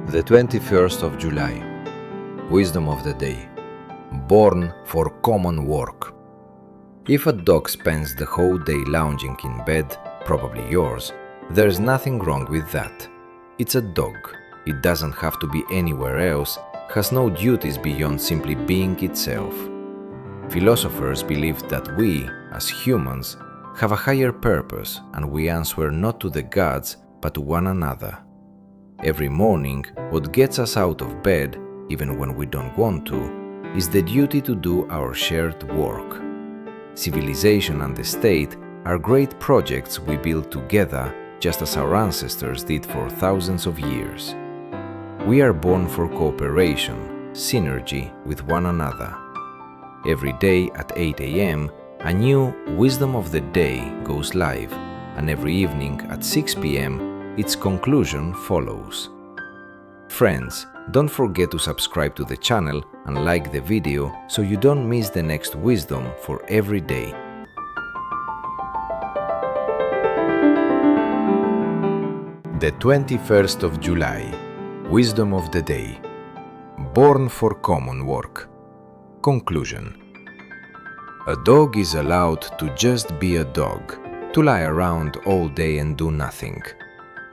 The 21st of July. Wisdom of the day. Born for common work. If a dog spends the whole day lounging in bed, probably yours, there's nothing wrong with that. It's a dog. It doesn't have to be anywhere else, has no duties beyond simply being itself. Philosophers believe that we, as humans, have a higher purpose and we answer not to the gods but to one another. Every morning, what gets us out of bed, even when we don't want to, is the duty to do our shared work. Civilization and the state are great projects we build together, just as our ancestors did for thousands of years. We are born for cooperation, synergy with one another. Every day at 8 a.m., a new Wisdom of the Day goes live, and every evening at 6 p.m., its conclusion follows. Friends, don't forget to subscribe to the channel and like the video so you don't miss the next wisdom for every day. The 21st of July. Wisdom of the day. Born for common work. Conclusion. A dog is allowed to just be a dog, to lie around all day and do nothing.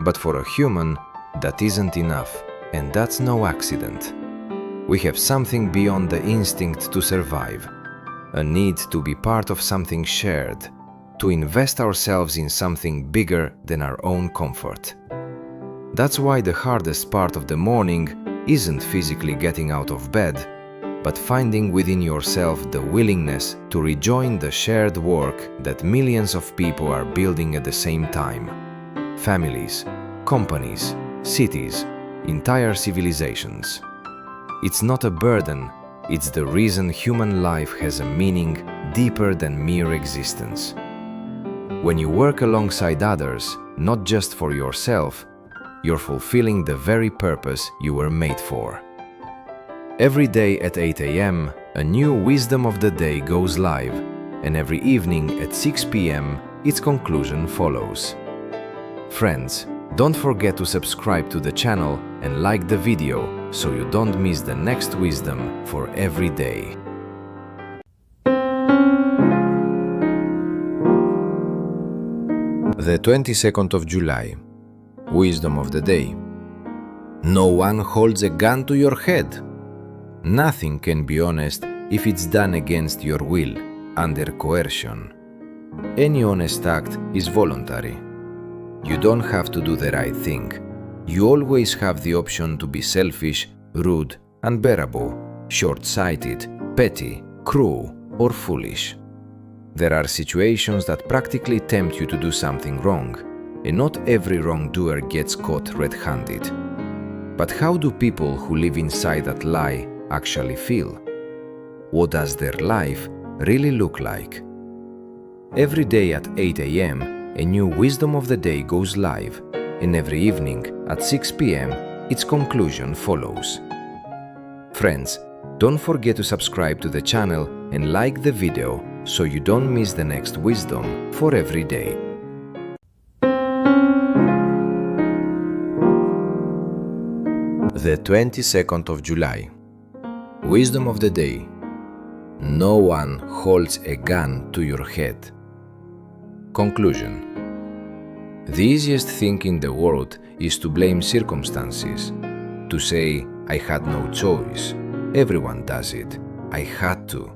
But for a human, that isn't enough, and that's no accident. We have something beyond the instinct to survive, a need to be part of something shared, to invest ourselves in something bigger than our own comfort. That's why the hardest part of the morning isn't physically getting out of bed, but finding within yourself the willingness to rejoin the shared work that millions of people are building at the same time. Families, companies, cities, entire civilizations. It's not a burden, it's the reason human life has a meaning deeper than mere existence. When you work alongside others, not just for yourself, you're fulfilling the very purpose you were made for. Every day at 8 a.m., a new Wisdom of the Day goes live, and every evening at 6 p.m., its conclusion follows. Friends, don't forget to subscribe to the channel and like the video so you don't miss the next wisdom for every day. The 22nd of July. Wisdom of the day. No one holds a gun to your head. Nothing can be honest if it's done against your will, under coercion. Any honest act is voluntary. You don't have to do the right thing. You always have the option to be selfish, rude, unbearable, short-sighted, petty, cruel, or foolish. There are situations that practically tempt you to do something wrong, and not every wrongdoer gets caught red-handed. But how do people who live inside that lie actually feel? What does their life really look like? Every day at 8 a.m., a new Wisdom of the Day goes live, and every evening at 6 p.m., its conclusion follows. Friends, don't forget to subscribe to the channel and like the video so you don't miss the next wisdom for every day. The 22nd of July. Wisdom of the day. No one holds a gun to your head. Conclusion. The easiest thing in the world is to blame circumstances, to say, I had no choice, everyone does it, I had to.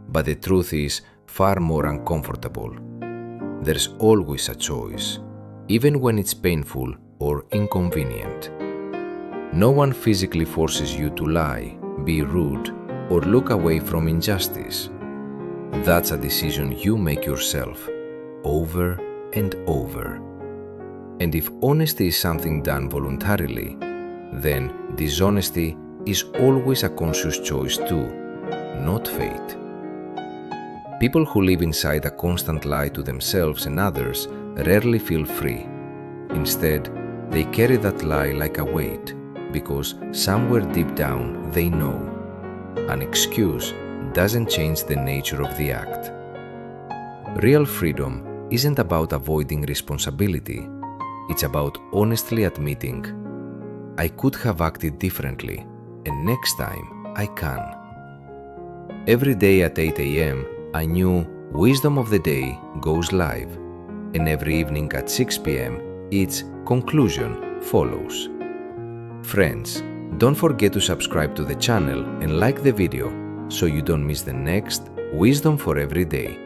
But the truth is far more uncomfortable. There's always a choice, even when it's painful or inconvenient. No one physically forces you to lie, be rude, or look away from injustice. That's a decision you make yourself, over and over. And if honesty is something done voluntarily, then dishonesty is always a conscious choice too, not fate. People who live inside a constant lie to themselves and others rarely feel free. Instead, they carry that lie like a weight, because somewhere deep down they know an excuse doesn't change the nature of the act. Real freedom isn't about avoiding responsibility, it's about honestly admitting, I could have acted differently, and next time I can. Every day at 8 a.m., a new Wisdom of the Day goes live, and every evening at 6 p.m., its conclusion follows. Friends, don't forget to subscribe to the channel and like the video so you don't miss the next Wisdom for Every Day.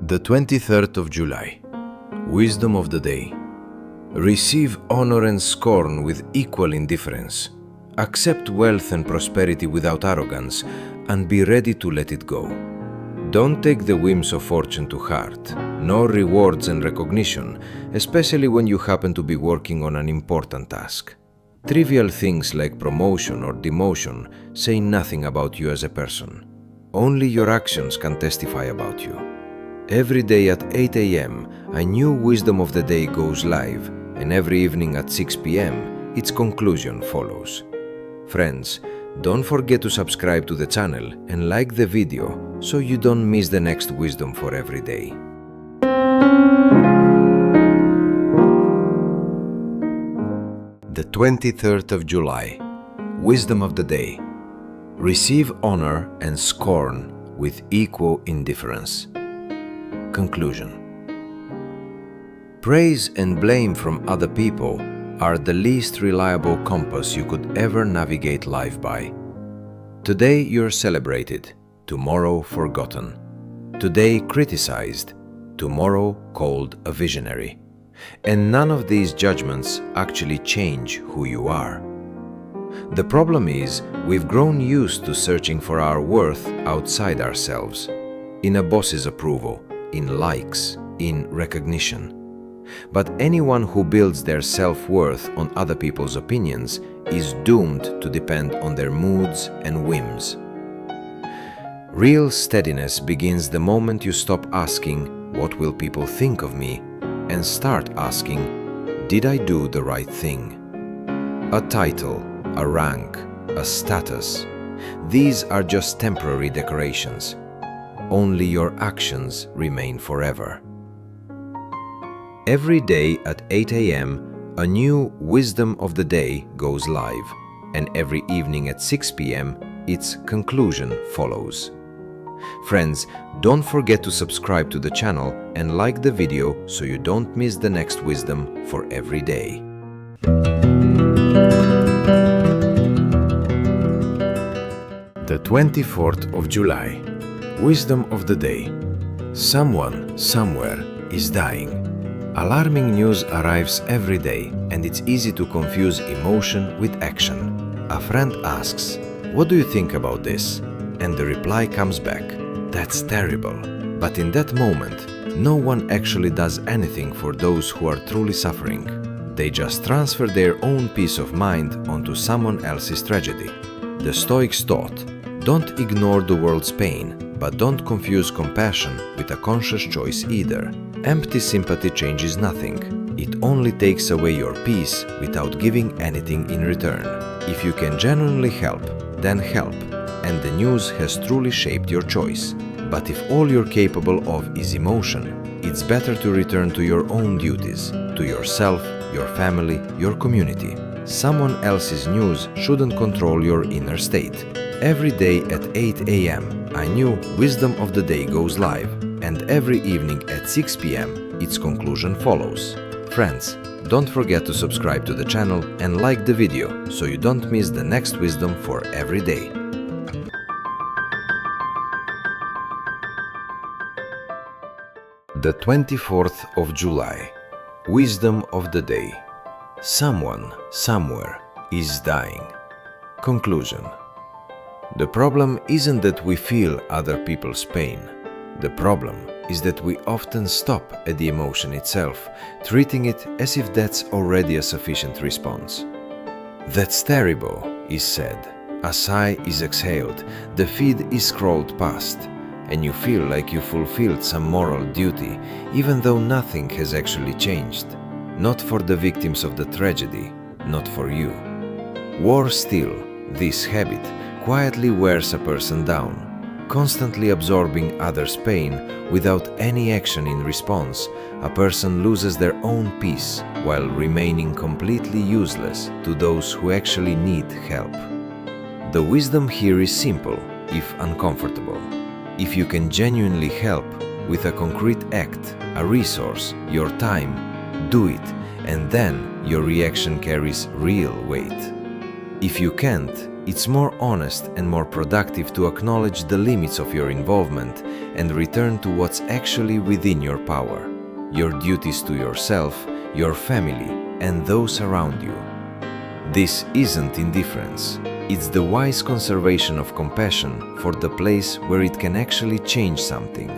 The 23rd of July. Wisdom of the Day. Receive honor and scorn with equal indifference. Accept wealth and prosperity without arrogance, and be ready to let it go. Don't take the whims of fortune to heart, nor rewards and recognition, especially when you happen to be working on an important task. Trivial things like promotion or demotion say nothing about you as a person. Only your actions can testify about you. Every day at 8 a.m., a new Wisdom of the Day goes live, and every evening at 6 p.m., its conclusion follows. Friends, don't forget to subscribe to the channel and like the video so you don't miss the next Wisdom for Every Day. The 23rd of July. Wisdom of the Day. Receive honor and scorn with equal indifference. Conclusion. Praise and blame from other people are the least reliable compass you could ever navigate life by. Today you're celebrated, tomorrow forgotten. Today criticized, tomorrow called a visionary. And none of these judgments actually change who you are. The problem is, we've grown used to searching for our worth outside ourselves, in a boss's approval, in likes, in recognition. But anyone who builds their self-worth on other people's opinions is doomed to depend on their moods and whims. Real steadiness begins the moment you stop asking, "What will people think of me?" and start asking, "Did I do the right thing?" A title, a rank, a status, these are just temporary decorations. Only your actions remain forever. Every day at 8 a.m., a new Wisdom of the Day goes live, and every evening at 6 p.m., its conclusion follows. Friends, don't forget to subscribe to the channel and like the video so you don't miss the next Wisdom for Every Day. The 24th of July. Wisdom of the Day. Someone, somewhere, is dying. Alarming news arrives every day, and it's easy to confuse emotion with action. A friend asks, "What do you think about this?" And the reply comes back, "That's terrible." But in that moment, no one actually does anything for those who are truly suffering. They just transfer their own peace of mind onto someone else's tragedy. The Stoics taught, don't ignore the world's pain, but don't confuse compassion with a conscious choice either. Empty sympathy changes nothing. It only takes away your peace without giving anything in return. If you can genuinely help, then help, and the news has truly shaped your choice. But if all you're capable of is emotion, it's better to return to your own duties, to yourself, your family, your community. Someone else's news shouldn't control your inner state. Every day at 8 a.m., a new Wisdom of the Day goes live, and every evening at 6 p.m., its conclusion follows. Friends, don't forget to subscribe to the channel and like the video so you don't miss the next Wisdom for Every Day. The 24th of July. Wisdom of the Day. Someone, somewhere, is dying. Conclusion. The problem isn't that we feel other people's pain. The problem is that we often stop at the emotion itself, treating it as if that's already a sufficient response. "That's terrible," is said. A sigh is exhaled, the feed is scrolled past, and you feel like you fulfilled some moral duty, even though nothing has actually changed. Not for the victims of the tragedy, not for you. Worse still, this habit quietly wears a person down. constantly absorbing others' pain without any action in response, a person loses their own peace while remaining completely useless to those who actually need help. The wisdom here is simple, if uncomfortable. If you can genuinely help with a concrete act, a resource, your time, do it, and then your reaction carries real weight. If you can't, it's more honest and more productive to acknowledge the limits of your involvement and return to what's actually within your power, your duties to yourself, your family, and those around you. This isn't indifference. It's the wise conservation of compassion for the place where it can actually change something.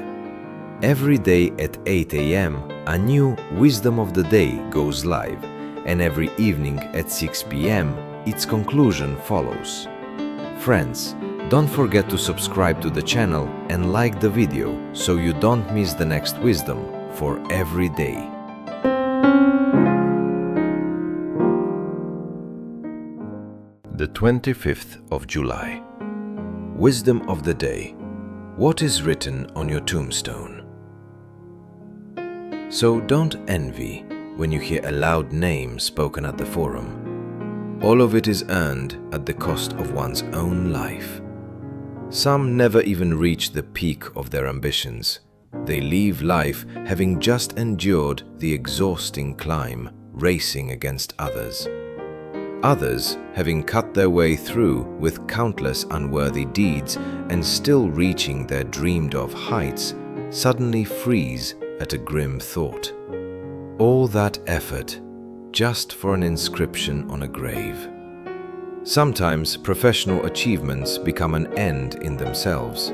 Every day at 8 a.m., a new Wisdom of the Day goes live, and every evening at 6 p.m., its conclusion follows. Friends, don't forget to subscribe to the channel and like the video so you don't miss the next wisdom for every day. The 25th of July. Wisdom of the Day. What is written on your tombstone? So don't envy when you hear a loud name spoken at the forum. All of it is earned at the cost of one's own life. Some never even reach the peak of their ambitions. They leave life having just endured the exhausting climb, racing against others. Others, having cut their way through with countless unworthy deeds and still reaching their dreamed-of heights, suddenly freeze at a grim thought. All that effort just for an inscription on a grave. Sometimes professional achievements become an end in themselves.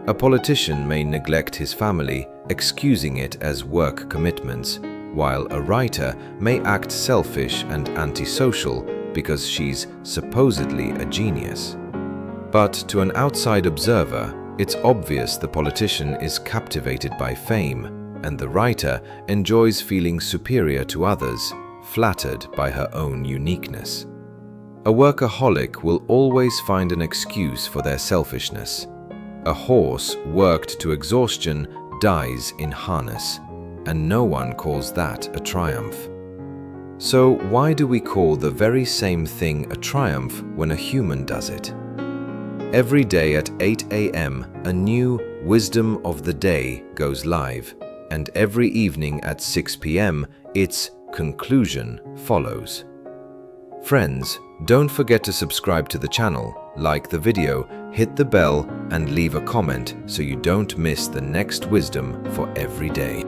A politician may neglect his family, excusing it as work commitments, while a writer may act selfish and antisocial because she's supposedly a genius. But to an outside observer, it's obvious the politician is captivated by fame, and the writer enjoys feeling superior to others, flattered by her own uniqueness. A workaholic will always find an excuse for their selfishness. A horse worked to exhaustion dies in harness, and no one calls that a triumph. So why do we call the very same thing a triumph when a human does it? Every day at 8 a.m., a new Wisdom of the Day goes live, and every evening at 6 p.m., its conclusion follows. Friends, don't forget to subscribe to the channel, like the video, hit the bell, and leave a comment so you don't miss the next wisdom for every day.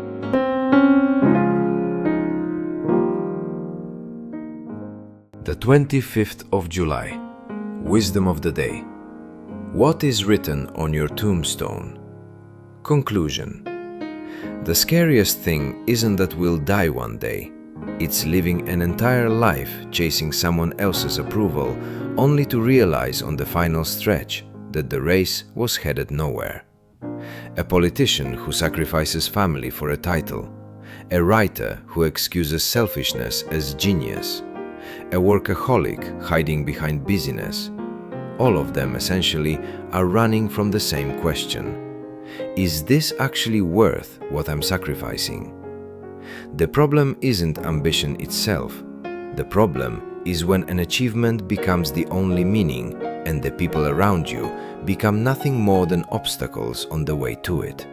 The 25th of July. Wisdom of the Day. What is written on your tombstone? Conclusion. The scariest thing isn't that we'll die one day. It's living an entire life chasing someone else's approval, only to realize on the final stretch that the race was headed nowhere. A politician who sacrifices family for a title. A writer who excuses selfishness as genius. A workaholic hiding behind busyness. All of them essentially are running from the same question. Is this actually worth what I'm sacrificing? The problem isn't ambition itself. The problem is when an achievement becomes the only meaning and the people around you become nothing more than obstacles on the way to it.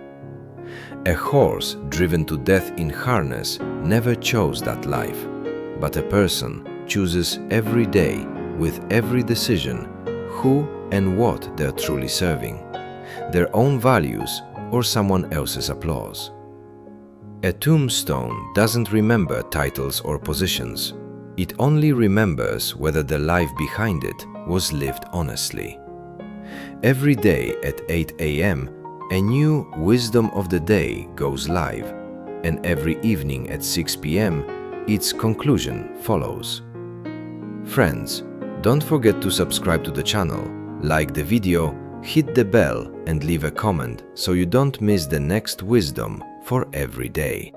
A horse driven to death in harness never chose that life, but a person chooses every day, with every decision, who and what they're truly serving, their own values or someone else's applause. A tombstone doesn't remember titles or positions. It only remembers whether the life behind it was lived honestly. Every day at 8 a.m., a new Wisdom of the Day goes live, and every evening at 6 p.m., its conclusion follows. Friends, don't forget to subscribe to the channel, like the video, hit the bell and leave a comment so you don't miss the next wisdom for every day.